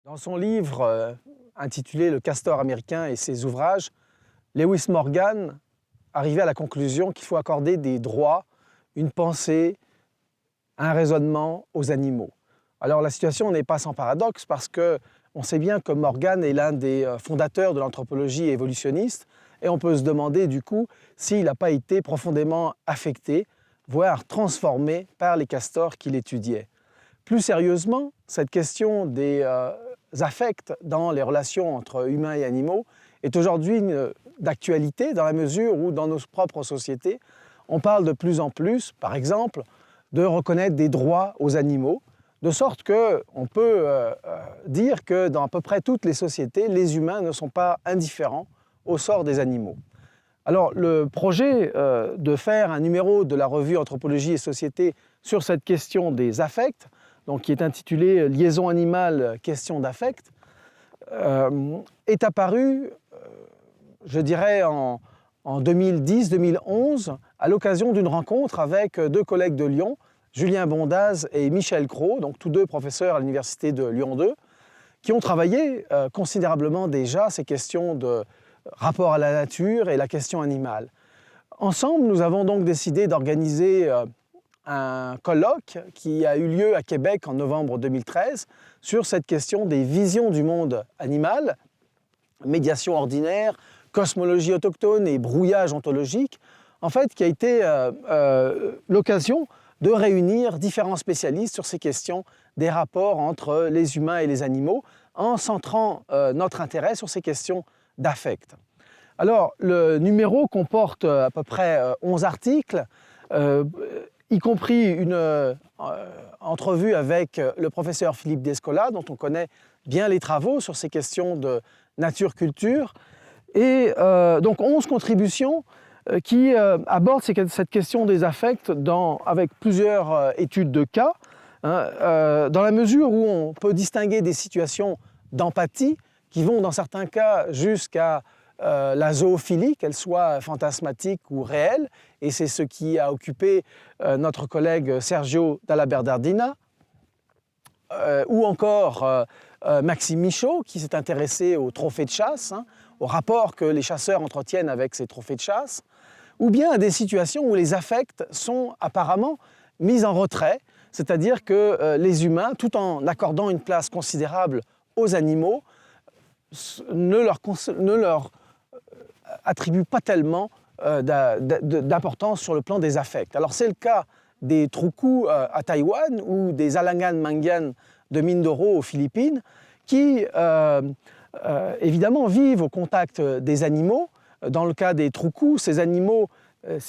Dans son livre intitulé Le castor américain et ses ouvrages, Lewis Morgan arrivait à la conclusion qu'il faut accorder des droits, une pensée, un raisonnement aux animaux. Alors la situation n'est pas sans paradoxe parce qu'on sait bien que Morgan est l'un des fondateurs de l'anthropologie évolutionniste et on peut se demander du coup s'il n'a pas été profondément affecté, voire transformé par les castors qu'il étudiait. Plus sérieusement, cette question des affects dans les relations entre humains et animaux est aujourd'hui d'actualité dans la mesure où dans nos propres sociétés, on parle de plus en plus, par exemple, de reconnaître des droits aux animaux, de sorte qu'on peut dire que dans à peu près toutes les sociétés, les humains ne sont pas indifférents au sort des animaux. Alors le projet de faire un numéro de la revue Anthropologie et Société sur cette question des affects, donc qui est intitulé « Liaison animale, question d'affect », est apparu, je dirais, en 2010-2011, à l'occasion d'une rencontre avec deux collègues de Lyon, Julien Bondaz et Michel Cros, donc tous deux professeurs à l'université de Lyon 2, qui ont travaillé considérablement déjà ces questions de rapport à la nature et la question animale. Ensemble, nous avons donc décidé d'organiser un colloque qui a eu lieu à Québec en novembre 2013 sur cette question des visions du monde animal, médiation ordinaire, cosmologie autochtone et brouillage ontologique, en fait, qui a été l'occasion de réunir différents spécialistes sur ces questions des rapports entre les humains et les animaux, en centrant notre intérêt sur ces questions d'affect. Alors, le numéro comporte à peu près 11 articles, y compris une entrevue avec le professeur Philippe Descola, dont on connaît bien les travaux sur ces questions de nature-culture, et donc 11 contributions qui abordent cette question des affects avec plusieurs études de cas, dans la mesure où on peut distinguer des situations d'empathie qui vont dans certains cas jusqu'à la zoophilie, qu'elle soit fantasmatique ou réelle, et c'est ce qui a occupé notre collègue Sergio Dalla Bernardina, ou encore Maxime Michaud, qui s'est intéressé aux trophées de chasse, au rapport que les chasseurs entretiennent avec ces trophées de chasse, ou bien à des situations où les affects sont apparemment mis en retrait, c'est-à-dire que les humains, tout en accordant une place considérable aux animaux, ne leur attribuent pas tellement d'importance sur le plan des affects. Alors c'est le cas des Truku à Taïwan ou des Alangan Mangan de Mindoro aux Philippines qui évidemment vivent au contact des animaux. Dans le cas des Truku, ces animaux,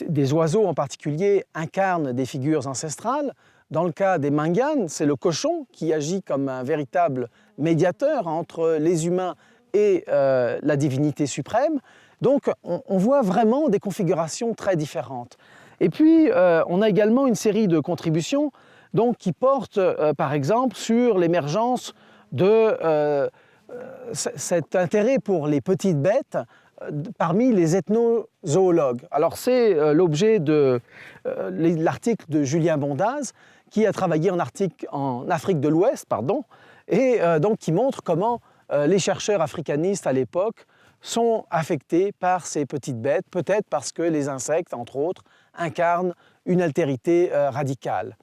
des oiseaux en particulier, incarnent des figures ancestrales. Dans le cas des Mangan, c'est le cochon qui agit comme un véritable médiateur entre les humains et la divinité suprême. Donc on voit vraiment des configurations très différentes. Et puis on a également une série de contributions donc, qui portent par exemple sur l'émergence de cet intérêt pour les petites bêtes parmi les ethnozoologues. Alors c'est l'objet de l'article de Julien Bondaz qui a travaillé en Afrique de l'Ouest, et donc qui montre comment les chercheurs africanistes à l'époque sont affectés par ces petites bêtes, peut-être parce que les insectes, entre autres, incarnent une altérité radicale.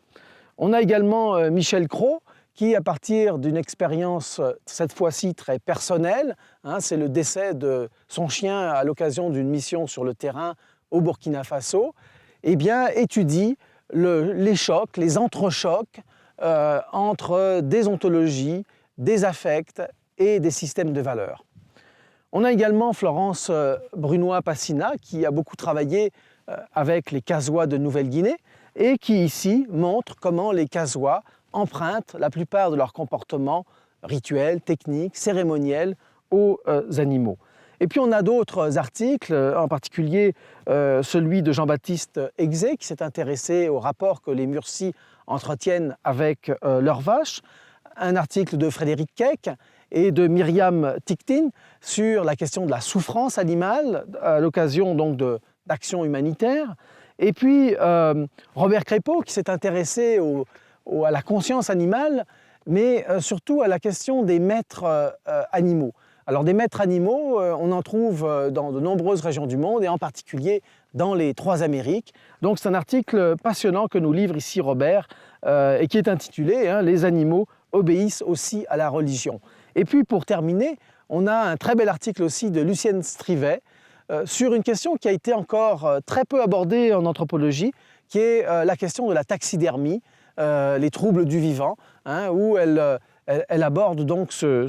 On a également Michel Cros, qui, à partir d'une expérience, cette fois-ci très personnelle, c'est le décès de son chien à l'occasion d'une mission sur le terrain au Burkina Faso, eh bien, étudie les chocs, les entrechocs entre des ontologies, des affects et des systèmes de valeurs. On a également Florence Brunoy-Passina qui a beaucoup travaillé avec les Kazois de Nouvelle-Guinée et qui ici montre comment les Kazois empruntent la plupart de leurs comportements rituels, techniques, cérémoniels aux animaux. Et puis on a d'autres articles, en particulier celui de Jean-Baptiste Exé qui s'est intéressé au rapport que les Mursis entretiennent avec leurs vaches, un article de Frédéric Keck et de Myriam Ticktin sur la question de la souffrance animale à l'occasion donc d'actions humanitaires. Et puis Robert Crépeau qui s'est intéressé à la conscience animale mais surtout à la question des maîtres animaux. Alors des maîtres animaux, on en trouve dans de nombreuses régions du monde et en particulier dans les 3 Amériques. Donc c'est un article passionnant que nous livre ici Robert et qui est intitulé « Les animaux obéissent aussi à la religion ». Et puis pour terminer, on a un très bel article aussi de Lucienne Strivet sur une question qui a été encore très peu abordée en anthropologie, qui est la question de la taxidermie, les troubles du vivant, hein, où elle aborde donc ce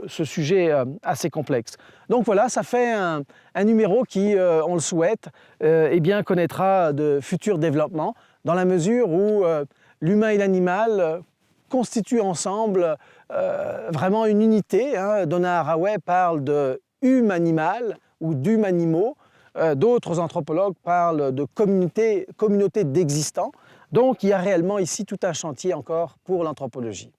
sujet assez complexe. Donc voilà, ça fait un numéro qui, on le souhaite, eh bien, connaîtra de futurs développements, dans la mesure où l'humain et l'animal constituent ensemble vraiment une unité. Hein. Donna Haraway parle de hum-animal ou d'hum-animaux. D'autres anthropologues parlent de communauté d'existants. Donc il y a réellement ici tout un chantier encore pour l'anthropologie.